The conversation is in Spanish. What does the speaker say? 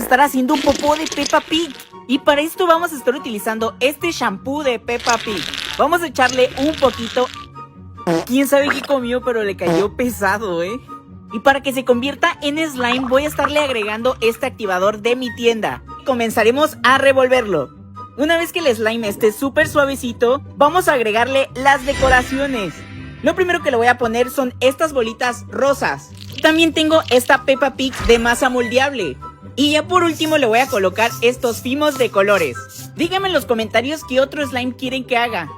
estar haciendo un popó de Peppa Pig. Y para esto vamos a estar utilizando este shampoo de Peppa Pig. Vamos a echarle un poquito. Quién sabe qué comió, pero le cayó pesado, Y para que se convierta en slime voy a estarle agregando este activador de mi tienda. Comenzaremos a revolverlo. Una vez que el slime esté súper suavecito, vamos a agregarle las decoraciones. Lo primero que le voy a poner son estas bolitas rosas. También tengo esta Peppa Pig de masa moldeable. Y ya por último le voy a colocar estos fimos de colores. Díganme en los comentarios qué otro slime quieren que haga.